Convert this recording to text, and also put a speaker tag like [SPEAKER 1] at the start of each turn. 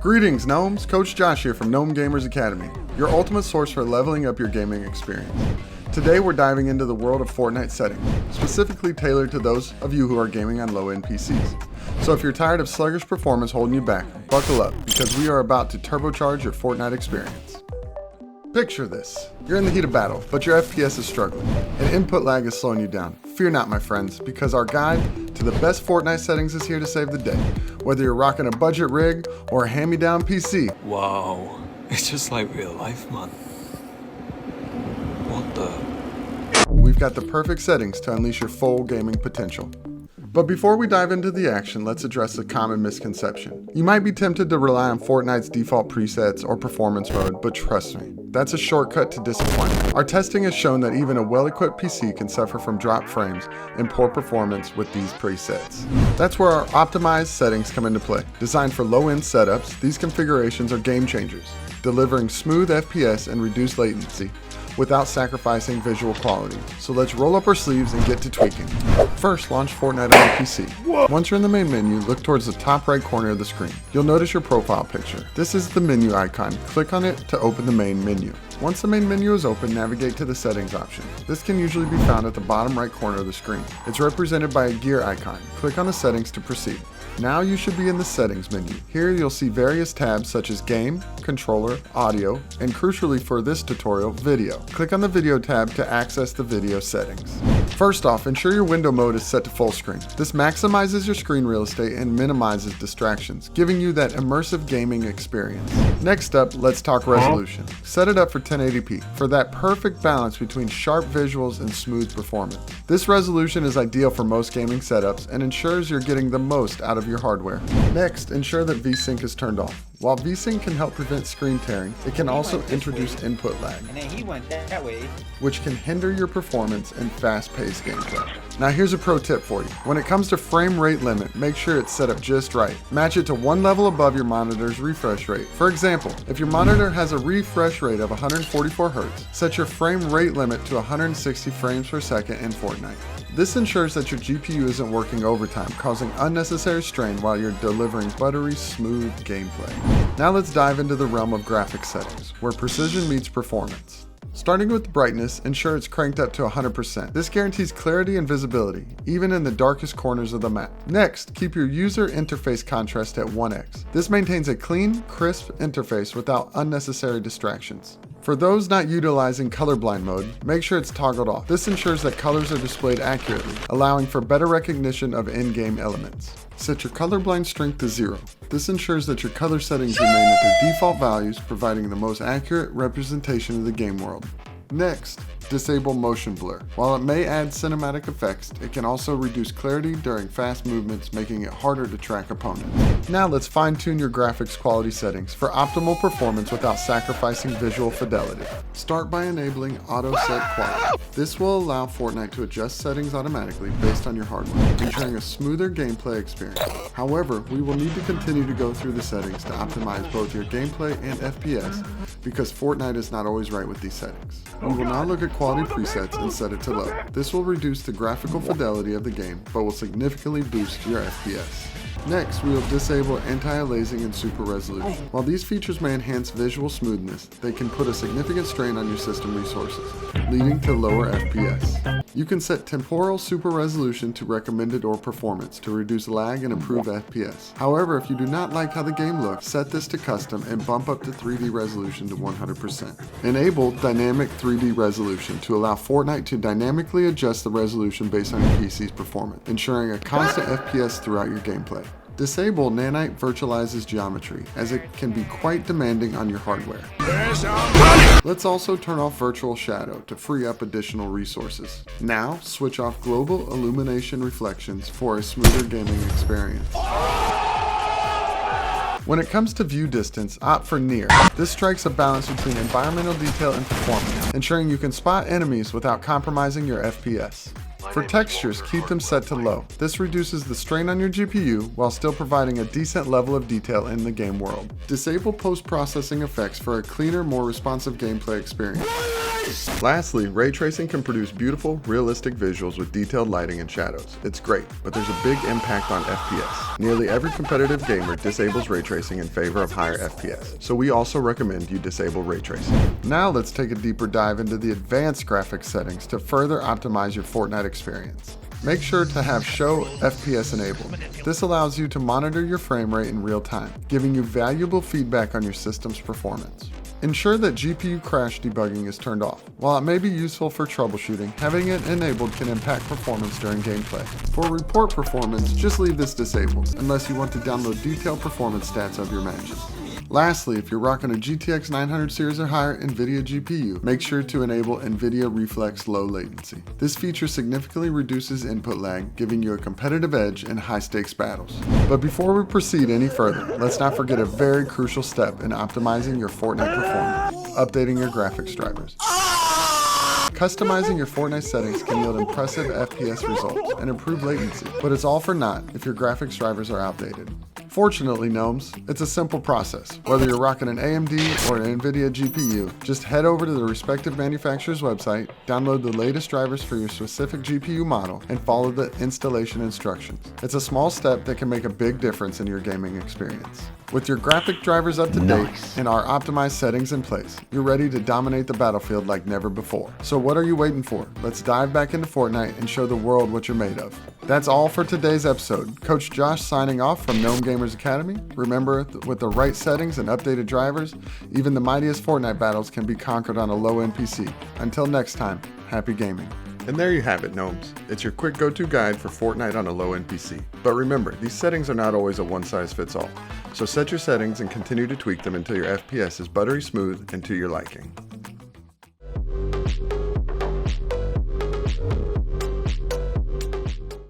[SPEAKER 1] Greetings Gnomes, Coach Josh here from Gnome Gamers Academy, your ultimate source for leveling up your gaming experience. Today we're diving into the world of Fortnite settings, specifically tailored to those of you who are gaming on low-end PCs. So if you're tired of sluggish performance holding you back, buckle up, because we are about to turbocharge your Fortnite experience. Picture this. You're in the heat of battle, but your FPS is struggling, and input lag is slowing you down. Fear not, my friends, because our guide to the best Fortnite settings is here to save the day. Whether you're rocking a budget rig or a hand-me-down PC.
[SPEAKER 2] Wow, it's just like real life, man. What the?
[SPEAKER 1] We've got the perfect settings to unleash your full gaming potential. But before we dive into the action, let's address a common misconception. You might be tempted to rely on Fortnite's default presets or performance mode, but trust me, that's a shortcut to disappointment. Our testing has shown that even a well-equipped PC can suffer from dropped frames and poor performance with these presets. That's where our optimized settings come into play. Designed for low-end setups, these configurations are game changers, delivering smooth FPS and reduced latency without sacrificing visual quality. So let's roll up our sleeves and get to tweaking. First, launch Fortnite on your PC. Once you're in the main menu, look towards the top right corner of the screen. You'll notice your profile picture. This is the menu icon. Click on it to open the main menu. Once the main menu is open, navigate to the settings option. This can usually be found at the bottom right corner of the screen. It's represented by a gear icon. Click on the settings to proceed. Now you should be in the settings menu. Here you'll see various tabs such as game, controller, audio, and crucially for this tutorial, video. Click on the video tab to access the video settings. First off, ensure your window mode is set to full screen. This maximizes your screen real estate and minimizes distractions, giving you that immersive gaming experience. Next up, let's talk resolution. Set it up for 1080p for that perfect balance between sharp visuals and smooth performance. This resolution is ideal for most gaming setups and ensures you're getting the most out of your hardware. Next, ensure that VSync is turned off. While VSync can help prevent screen tearing, it can also introduce input lag, which can hinder your performance and fast-paced gameplay. Now here's a pro tip for you. When it comes to frame rate limit, make sure it's set up just right. Match it to one level above your monitor's refresh rate. For example, if your monitor has a refresh rate of 144 Hz, set your frame rate limit to 160 frames per second in Fortnite. This ensures that your GPU isn't working overtime, causing unnecessary strain while you're delivering buttery smooth gameplay. Now let's dive into the realm of graphics settings, where precision meets performance. Starting with brightness, ensure it's cranked up to 100%. This guarantees clarity and visibility, even in the darkest corners of the map. Next, keep your user interface contrast at 1x. This maintains a clean, crisp interface without unnecessary distractions. For those not utilizing colorblind mode, make sure it's toggled off. This ensures that colors are displayed accurately, allowing for better recognition of in-game elements. Set your colorblind strength to 0. This ensures that your color settings remain at their default values, providing the most accurate representation of the game world. Next, disable motion blur. While it may add cinematic effects, it can also reduce clarity during fast movements, making it harder to track opponents. Now let's fine-tune your graphics quality settings for optimal performance without sacrificing visual fidelity. Start by enabling auto set quality. This will allow Fortnite to adjust settings automatically based on your hardware, ensuring a smoother gameplay experience. However, we will need to continue to go through the settings to optimize both your gameplay and FPS, because Fortnite is not always right with these settings. We will now look at quality presets and set it to low. This will reduce the graphical fidelity of the game, but will significantly boost your FPS. Next, we will disable anti-aliasing and super resolution. While these features may enhance visual smoothness, they can put a significant strain on your system resources, leading to lower FPS. You can set temporal super resolution to recommended or performance to reduce lag and improve FPS. However, if you do not like how the game looks, set this to custom and bump up the 3D resolution to 100%. Enable dynamic 3D resolution to allow Fortnite to dynamically adjust the resolution based on your PC's performance, ensuring a constant FPS throughout your gameplay. Disable Nanite virtualizes geometry, as it can be quite demanding on your hardware. Let's also turn off virtual shadow to free up additional resources. Now, switch off global illumination reflections for a smoother gaming experience. When it comes to view distance, opt for near. This strikes a balance between environmental detail and performance, ensuring you can spot enemies without compromising your FPS. For textures, keep them set to low. This reduces the strain on your GPU while still providing a decent level of detail in the game world. Disable post-processing effects for a cleaner, more responsive gameplay experience. Lastly, ray tracing can produce beautiful, realistic visuals with detailed lighting and shadows. It's great, but there's a big impact on FPS. Nearly every competitive gamer disables ray tracing in favor of higher FPS, so we also recommend you disable ray tracing. Now let's take a deeper dive into the advanced graphics settings to further optimize your Fortnite experience. Make sure to have Show FPS enabled. This allows you to monitor your frame rate in real time, giving you valuable feedback on your system's performance. Ensure that GPU crash debugging is turned off. While it may be useful for troubleshooting, having it enabled can impact performance during gameplay. For report performance, just leave this disabled, unless you want to download detailed performance stats of your matches. Lastly, if you're rocking a GTX 900 series or higher NVIDIA GPU, make sure to enable NVIDIA Reflex Low Latency. This feature significantly reduces input lag, giving you a competitive edge in high-stakes battles. But before we proceed any further, let's not forget a very crucial step in optimizing your Fortnite performance: updating your graphics drivers. Customizing your Fortnite settings can yield impressive FPS results and improve latency, but it's all for naught if your graphics drivers are outdated. Fortunately, Gnomes, it's a simple process. Whether you're rocking an AMD or an NVIDIA GPU, just head over to the respective manufacturer's website, download the latest drivers for your specific GPU model, and follow the installation instructions. It's a small step that can make a big difference in your gaming experience. With your graphic drivers up to date and our optimized settings in place, you're ready to dominate the battlefield like never before. So what are you waiting for? Let's dive back into Fortnite and show the world what you're made of. That's all for today's episode. Coach Josh signing off from Gnome Gamers Academy. Remember, with the right settings and updated drivers, even the mightiest Fortnite battles can be conquered on a low-end PC. Until next time, happy gaming. And there you have it, Gnomes. It's your quick go-to guide for Fortnite on a low-end PC. But remember, these settings are not always a one-size-fits-all. So set your settings and continue to tweak them until your FPS is buttery smooth and to your liking.